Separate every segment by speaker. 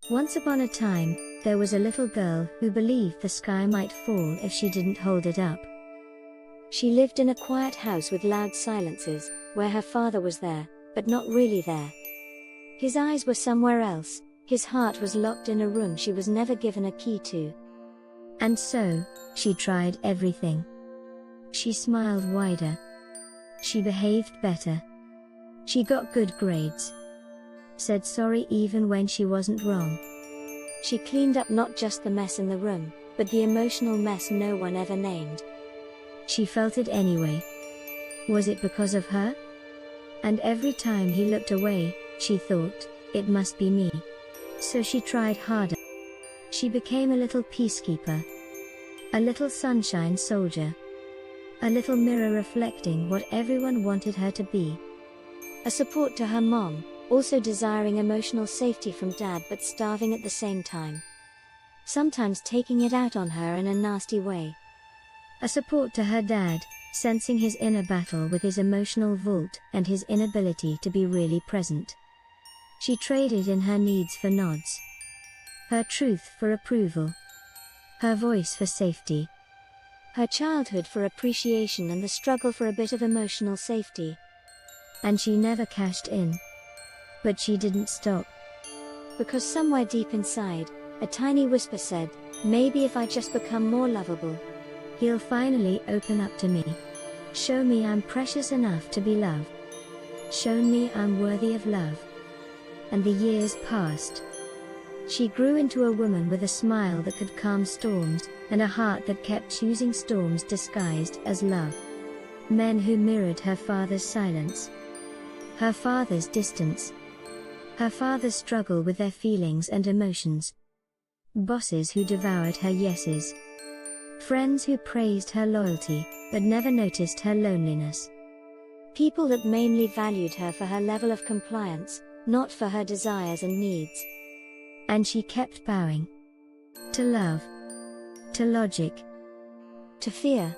Speaker 1: Once upon a time, there was a little girl who believed the sky might fall if she didn't hold it up. She lived in a quiet house with loud silences, where her father was there, but not really there. His eyes were somewhere else, his heart was locked in a room she was never given a key to. And so, she tried everything. She smiled wider. She behaved better. She got good grades. Said sorry even when she wasn't wrong. She cleaned up not just the mess in the room, but the emotional mess no one ever named. She felt it anyway. Was it because of her? And every time he looked away, she thought, it must be me. So she tried harder. She became a little peacekeeper. A little sunshine soldier. A little mirror reflecting what everyone wanted her to be. A support to her mom, also desiring emotional safety from dad but starving at the same time. Sometimes taking it out on her in a nasty way. A support to her dad, sensing his inner battle with his emotional vault and his inability to be really present. She traded in her needs for nods. Her truth for approval. Her voice for safety. Her childhood for appreciation and the struggle for a bit of emotional safety. And she never cashed in. But she didn't stop. Because somewhere deep inside, a tiny whisper said, maybe if I just become more lovable, he'll finally open up to me. Show me I'm precious enough to be loved. Show me I'm worthy of love. And the years passed. She grew into a woman with a smile that could calm storms, and a heart that kept choosing storms disguised as love. Men who mirrored her father's silence. Her father's distance. Her father's struggle with their feelings and emotions. Bosses who devoured her yeses. Friends who praised her loyalty, but never noticed her loneliness. People that mainly valued her for her level of compliance, not for her desires and needs. And she kept bowing. To love. To logic. To fear.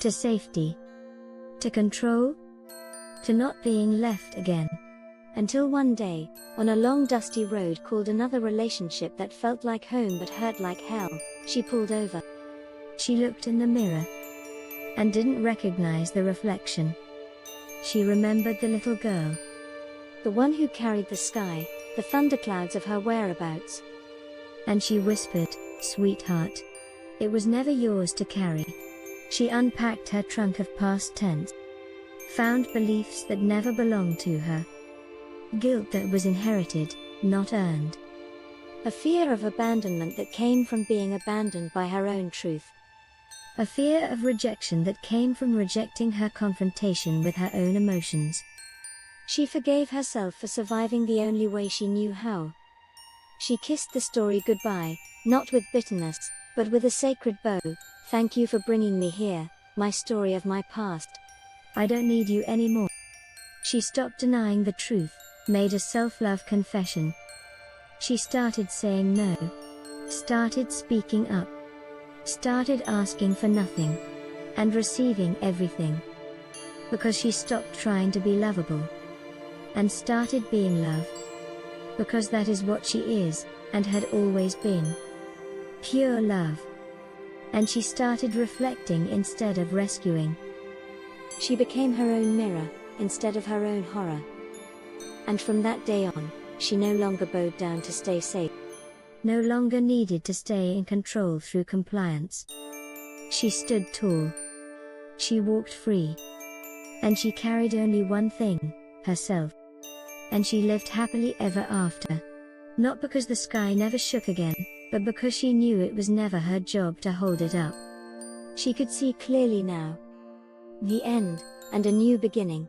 Speaker 1: To safety. To control. To not being left again. Until one day, on a long dusty road called another relationship that felt like home but hurt like hell, she pulled over. She looked in the mirror. And didn't recognize the reflection. She remembered the little girl. The one who carried the sky, the thunderclouds of her whereabouts. And she whispered, sweetheart. It was never yours to carry. She unpacked her trunk of past tense. Found beliefs that never belonged to her. Guilt that was inherited, not earned. A fear of abandonment that came from being abandoned by her own truth. A fear of rejection that came from rejecting her confrontation with her own emotions. She forgave herself for surviving the only way she knew how. She kissed the story goodbye, not with bitterness, but with a sacred bow. Thank you for bringing me here, my story of my past. I don't need you anymore. She stopped denying the truth, made a self-love confession. She started saying no. Started speaking up. Started asking for nothing. And receiving everything. Because she stopped trying to be lovable. And started being love. Because that is what she is, and had always been. Pure love. And she started reflecting instead of rescuing. She became her own mirror, instead of her own horror. And from that day on, she no longer bowed down to stay safe. No longer needed to stay in control through compliance. She stood tall. She walked free. And she carried only one thing, herself. And she lived happily ever after. Not because the sky never shook again, but because she knew it was never her job to hold it up. She could see clearly now. The end, and a new beginning.